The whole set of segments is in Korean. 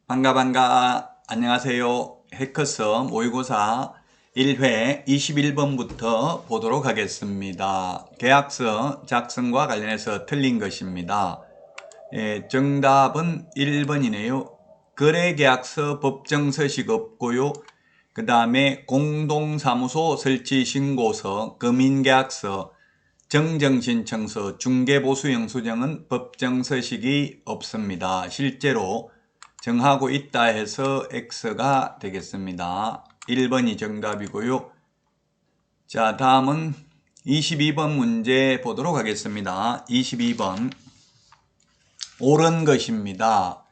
반가. 안녕하세요. 해커서 모의고사 1회 21번부터 보도록 하겠습니다. 계약서 작성과 관련해서 틀린 것입니다. 정답은 1번이네요. 거래계약서 법정서식 없고요. 그 다음에 공동사무소 설치신고서, 금인계약서, 정정신청서, 중개보수영수증은 법정서식이 없습니다. 실제로 정하고 있다 해서 X가 되겠습니다. 1번이 정답이고요. 자, 다음은 22번 문제 보도록 하겠습니다. 22번 옳은 것입니다.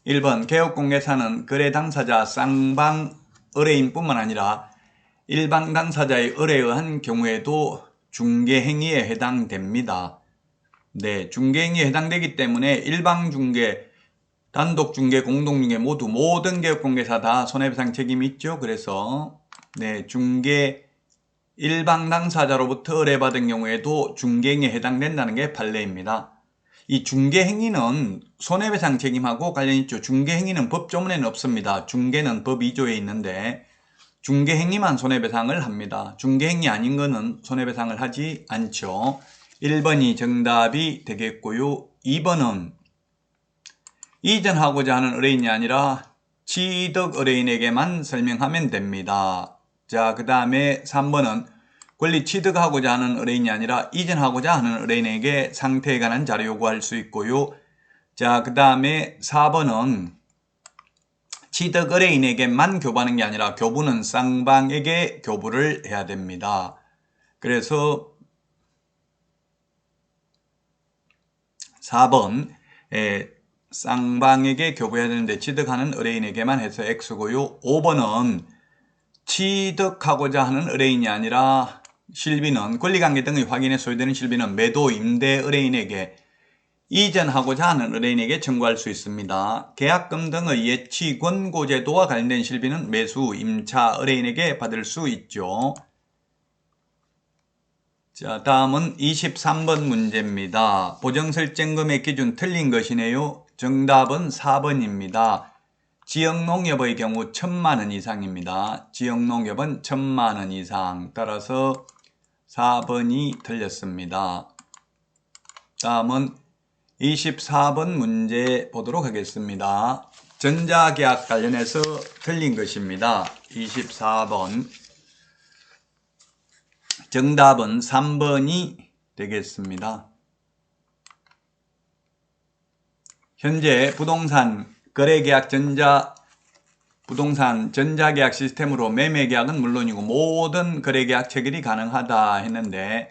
1번 개업공개사는 거래 당사자 쌍방 의뢰인뿐만 아니라 일방 당사자의 의뢰에 의한 경우에도 중개행위에 해당됩니다. 네, 중개행위에 해당되기 때문에 일방중개, 단독중개, 공동중개 모두 모든 개업공개사 다 손해배상 책임이 있죠. 그래서 네, 중개 일방 당사자로부터 의뢰받은 경우에도 중개행위에 해당된다는 게 판례입니다. 이 중개행위는 손해배상 책임하고 관련이 있죠. 중개행위는 법조문에는 없습니다. 중개는 법 2조에 있는데 중개행위만 손해배상을 합니다. 중개행위 아닌 거는 손해배상을 하지 않죠. 1번이 정답이 되겠고요. 2번은 이전하고자 하는 의뢰인이 아니라 취득 의뢰인에게만 설명하면 됩니다. 자, 그 다음에 3번은 권리 취득하고자 하는 의뢰인이 아니라 이전하고자 하는 의뢰인에게 상태에 관한 자료 요구할 수 있고요. 자, 그 다음에 4번은 취득 의뢰인에게만 교부하는 게 아니라 교부는 쌍방에게 교부를 해야 됩니다. 그래서 4번 쌍방에게 교부해야 되는데 취득하는 의뢰인에게만 해서 X고요. 5번은 취득하고자 하는 의뢰인이 아니라 실비는 권리관계 등의 확인에 소요되는 실비는 매도 임대 의뢰인에게 이전하고자 하는 의뢰인에게 청구할 수 있습니다. 계약금 등의 예치 권고제도와 관련된 실비는 매수 임차 의뢰인에게 받을 수 있죠. 자, 다음은 23번 문제입니다. 보정설정금액 기준 틀린 것이네요. 정답은 4번입니다. 지역농협의 경우 1,000만원 이상입니다. 지역농협은 1,000만원 이상. 따라서 4번이 틀렸습니다. 다음은 24번 문제 보도록 하겠습니다. 전자계약 관련해서 틀린 것입니다. 24번. 정답은 3번이 되겠습니다. 현재 부동산 거래계약 부동산 전자계약 시스템으로 매매계약은 물론이고 모든 거래계약 체결이 가능하다 했는데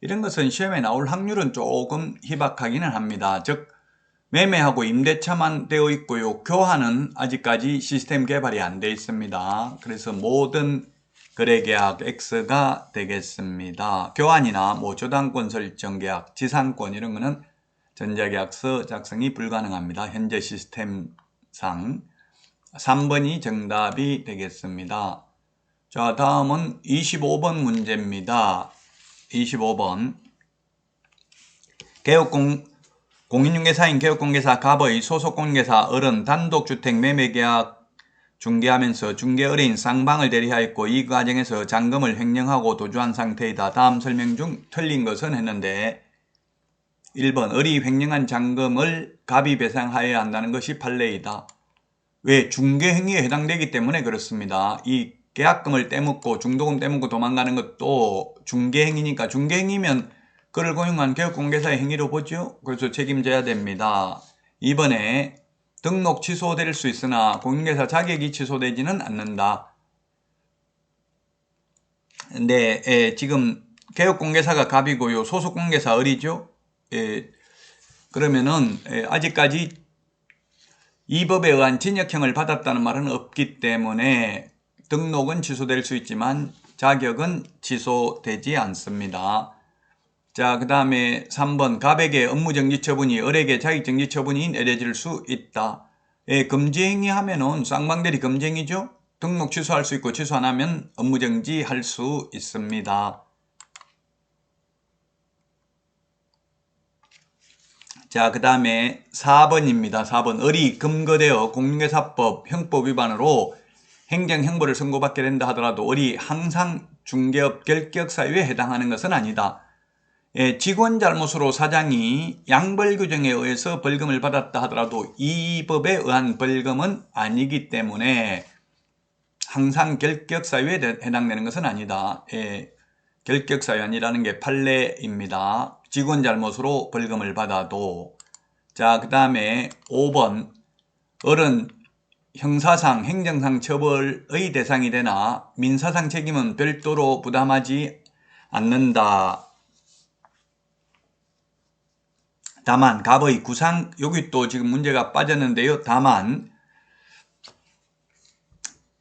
이런 것은 시험에 나올 확률은 조금 희박하기는 합니다. 즉 매매하고 임대차만 되어 있고요. 교환은 아직까지 시스템 개발이 안 되어 있습니다. 그래서 모든 거래계약 X가 되겠습니다. 교환이나 뭐 저당권 설정 계약, 지상권 이런 거는 전자계약서 작성이 불가능합니다. 현재 시스템상 3번이 정답이 되겠습니다. 자, 다음은 25번 문제입니다. 25번 공인중개사인 개업공개사 갑의 소속공개사 을은 단독주택 매매계약 중개하면서 중개의뢰인 쌍방을 대리하였고 이 과정에서 잔금을 횡령하고 도주한 상태이다. 다음 설명 중 틀린 것은 했는데 1번 을이 횡령한 잔금을 갑이 배상하여야 한다는 것이 판례이다. 왜? 중개행위에 해당되기 때문에 그렇습니다. 이 계약금을 떼먹고 중도금 떼먹고 도망가는 것도 중개행위니까 중개행위면 그를 고용한 개업공개사의 행위로 보죠. 그래서 책임져야 됩니다. 이번에 등록 취소될 수 있으나 공인중개사 자격이 취소되지는 않는다. 네, 지금 개업공개사가 갑이고요. 소속공개사 을이죠. 그러면은 아직까지 이 법에 의한 징역형을 받았다는 말은 없기 때문에 등록은 취소될 수 있지만 자격은 취소되지 않습니다. 자, 그 다음에 3번 갑에게 업무정지 처분이 을에게 자격정지 처분이 내려질 수 있다. 금지행위 하면은 쌍방대리 금지행위죠. 등록 취소할 수 있고 취소 안 하면 업무정지 할 수 있습니다. 자, 그 다음에 4번입니다. 4번. 을이 금거되어 공인중개사법 형법 위반으로 행정형벌을 선고받게 된다 하더라도 을이 항상 중개업 결격 사유에 해당하는 것은 아니다. 예, 직원 잘못으로 사장이 양벌 규정에 의해서 벌금을 받았다 하더라도 이 법에 의한 벌금은 아니기 때문에 항상 결격 사유에 해당되는 것은 아니다. 예, 결격 사유 아니라는 게 판례입니다. 직원 잘못으로 벌금을 받아도. 자, 그 다음에 5번. 을은 형사상, 행정상 처벌의 대상이 되나 민사상 책임은 별도로 부담하지 않는다. 다만 갑의 구상, 여기 또 지금 문제가 빠졌는데요. 다만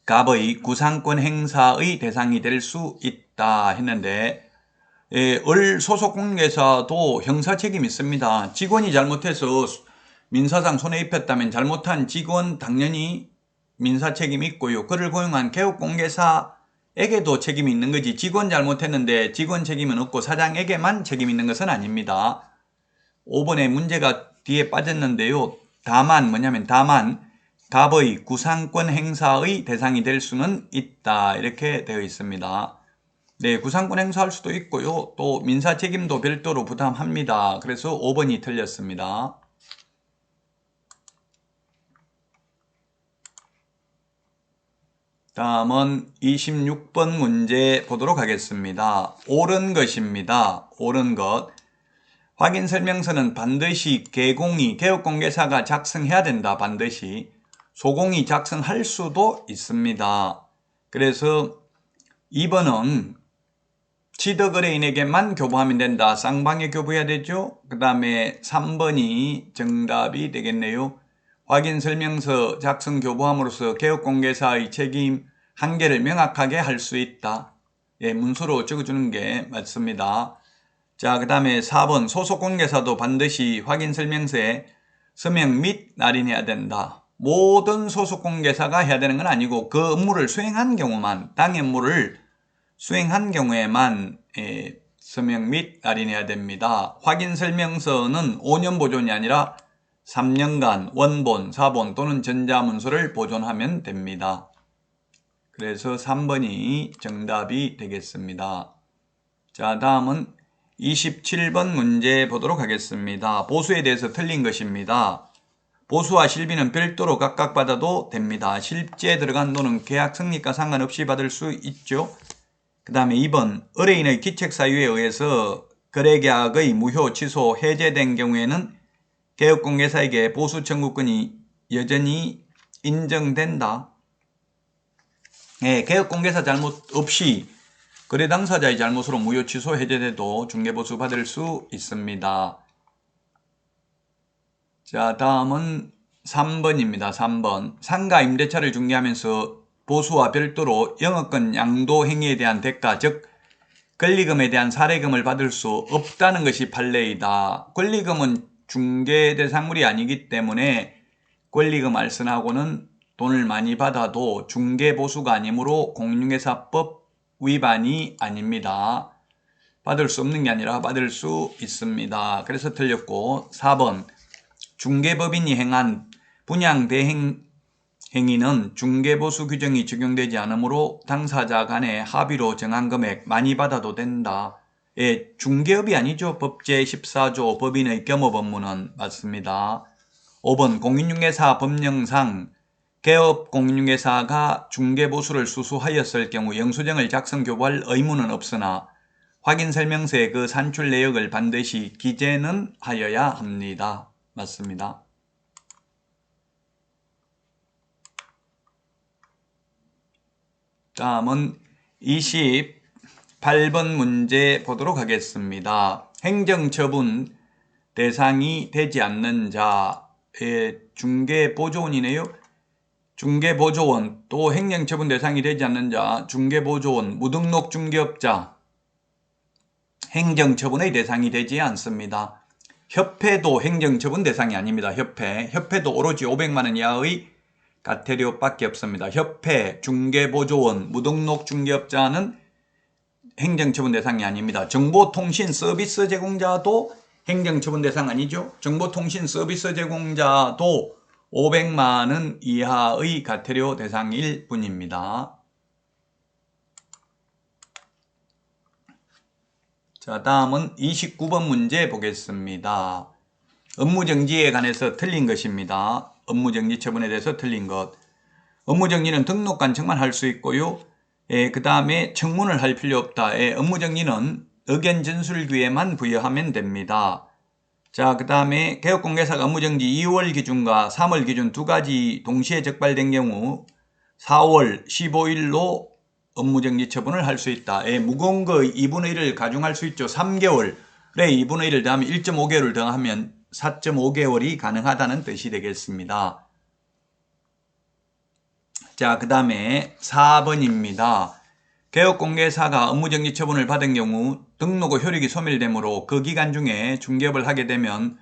갑의 구상권 행사의 대상이 될 수 있다 했는데, 을 소속 공인중개사도 형사 책임이 있습니다. 직원이 잘못해서 민사상 손해 입혔다면 잘못한 직원 당연히 민사 책임이 있고요. 그를 고용한 개업공개사에게도 책임이 있는 거지, 직원 잘못했는데 직원 책임은 없고 사장에게만 책임이 있는 것은 아닙니다. 5번에 문제가 뒤에 빠졌는데요. 다만 뭐냐면 다만 갑의 구상권 행사의 대상이 될 수는 있다, 이렇게 되어 있습니다. 네, 구상권 행사할 수도 있고요. 또 민사 책임도 별도로 부담합니다. 그래서 5번이 틀렸습니다. 다음은 26번 문제 보도록 하겠습니다. 옳은 것입니다. 옳은 것. 확인설명서는 반드시 개공이, 개업공개사가 작성해야 된다. 반드시. 소공이 작성할 수도 있습니다. 그래서 2번은 취득의뢰인에게만 교부하면 된다. 쌍방에 교부해야 되죠. 그 다음에 3번이 정답이 되겠네요. 확인설명서 작성 교부함으로써 개업공개사의 책임 한계를 명확하게 할 수 있다. 예, 문서로 적어주는 게 맞습니다. 자, 그 다음에 4번 소속공개사도 반드시 확인설명서에 서명 및 날인해야 된다. 모든 소속공개사가 해야 되는 건 아니고 그 업무를 수행한 경우만, 당의 업무를 수행한 경우에만 서명 및 날인해야 됩니다. 확인설명서는 5년 보존이 아니라 3년간 원본, 사본 또는 전자문서를 보존하면 됩니다. 그래서 3번이 정답이 되겠습니다. 자, 다음은 27번 문제 보도록 하겠습니다. 보수에 대해서 틀린 것입니다. 보수와 실비는 별도로 각각 받아도 됩니다. 실제 들어간 돈은 계약 성립과 상관없이 받을 수 있죠. 그 다음에 2번 의뢰인의 기책사유에 의해서 거래계약의 무효, 취소, 해제된 경우에는 개업공개사에게 보수 청구권이 여전히 인정된다. 예, 개업공개사 잘못 없이 거래 당사자의 잘못으로 무효, 취소, 해제돼도 중개보수 받을 수 있습니다. 자, 다음은 3번입니다. 3번. 상가 임대차를 중개하면서 보수와 별도로 영업권 양도 행위에 대한 대가, 즉 권리금에 대한 사례금을 받을 수 없다는 것이 판례이다. 권리금은 중개 대상물이 아니기 때문에 권리금 알선하고는 돈을 많이 받아도 중개보수가 아니므로 공인중개사법 위반이 아닙니다. 받을 수 없는 게 아니라 받을 수 있습니다. 그래서 틀렸고, 4번 중개법인이 행한 분양대행 행위는 중개보수 규정이 적용되지 않으므로 당사자 간의 합의로 정한 금액 많이 받아도 된다. 예, 중개업이 아니죠. 법제 14조 법인의 겸업 업무는 맞습니다. 5번 공인중개사 법령상 개업 공인중개사가 중개보수를 수수하였을 경우 영수증을 작성 교부할 의무는 없으나 확인설명서에 그 산출 내역을 반드시 기재는 하여야 합니다. 맞습니다. 다음은 28번 문제 보도록 하겠습니다. 행정처분 대상이 되지 않는 자의 중개보조원이네요. 중개보조원, 또 행정처분 대상이 되지 않는 자, 중개보조원, 무등록 중개업자, 행정처분의 대상이 되지 않습니다. 협회도 행정처분 대상이 아닙니다. 협회도 오로지 500만원 이하의 가태료밖에 없습니다. 협회, 중개보조원, 무등록 중개업자는 행정처분 대상이 아닙니다. 정보통신 서비스 제공자도 행정처분 대상 아니죠. 정보통신 서비스 제공자도 500만 원 이하의 과태료 대상일 뿐입니다. 자, 다음은 29번 문제 보겠습니다. 업무정지에 관해서 틀린 것입니다. 업무정지 처분에 대해서 틀린 것. 업무정지는 등록 간청만 할 수 있고요. 그 다음에 청문을 할 필요 없다. 업무정지는 의견 전술 기회만 부여하면 됩니다. 자, 그 다음에 개업공개사가 업무정지 2월 기준과 3월 기준 두 가지 동시에 적발된 경우 4월 15일로 업무정지 처분을 할 수 있다. 무거운 거 2분의 1을 가중할 수 있죠. 3개월에 2분의 1을 더하면 1.5개월을 더하면 4.5개월이 가능하다는 뜻이 되겠습니다. 자, 그 다음에 4번입니다. 개업공개사가 업무정지 처분을 받은 경우 등록 후 효력이 소멸되므로 그 기간 중에 중개업을 하게 되면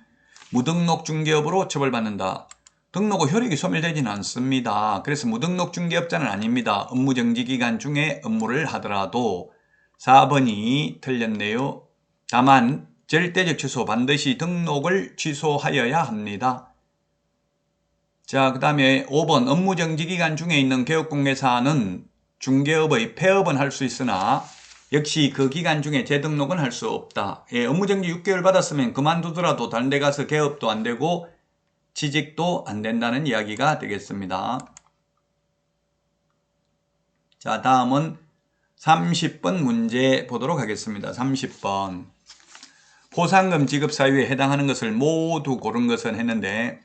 무등록 중개업으로 처벌받는다. 등록 후 효력이 소멸되지는 않습니다. 그래서 무등록 중개업자는 아닙니다. 업무정지 기간 중에 업무를 하더라도 4번이 틀렸네요. 다만 절대적 취소, 반드시 등록을 취소하여야 합니다. 자, 그 다음에 5번 업무정지 기간 중에 있는 개업공개사는 중개업의 폐업은 할 수 있으나 역시 그 기간 중에 재등록은 할 수 없다. 업무정지 6개월 받았으면 그만두더라도 다른 데 가서 개업도 안 되고 취직도 안 된다는 이야기가 되겠습니다. 자, 다음은 30번 문제 보도록 하겠습니다. 30번. 포상금 지급 사유에 해당하는 것을 모두 고른 것은 했는데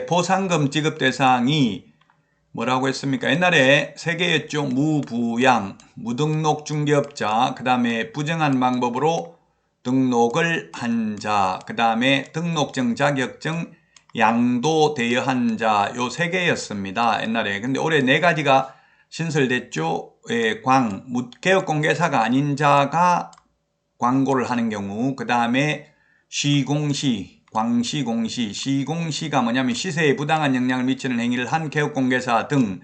포상금 지급 대상이 뭐라고 했습니까? 옛날에 세 개였죠. 무부양, 무등록 중개업자, 그 다음에 부정한 방법으로 등록을 한 자, 그 다음에 등록증, 자격증, 양도 대여한 자, 요 세 개였습니다. 옛날에. 근데 올해 네 가지가 신설됐죠. 개업공개사가 아닌 자가 광고를 하는 경우, 그 다음에 시공시, 광시공시, 시공시가 뭐냐면 시세에 부당한 영향을 미치는 행위를 한 개업공개사 등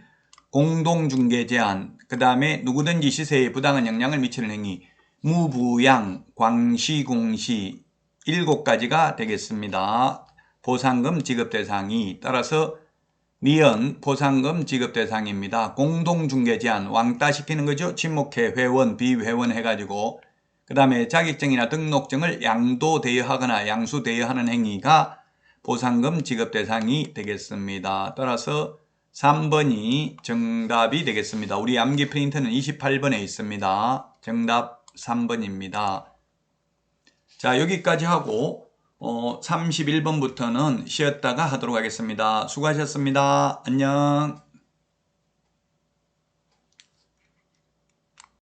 공동중개 제한, 그 다음에 누구든지 시세에 부당한 영향을 미치는 행위, 무부양, 광시공시 7가지가 되겠습니다. 포상금 지급 대상이. 따라서 미연 포상금 지급 대상입니다. 공동중개 제한, 왕따 시키는 거죠. 친목회, 회원, 비회원 해가지고. 그 다음에 자격증이나 등록증을 양도 대여하거나 양수 대여하는 행위가 포상금 지급 대상이 되겠습니다. 따라서 3번이 정답이 되겠습니다. 우리 암기 프린트는 28번에 있습니다. 정답 3번입니다. 자, 여기까지 하고 31번부터는 쉬었다가 하도록 하겠습니다. 수고하셨습니다. 안녕.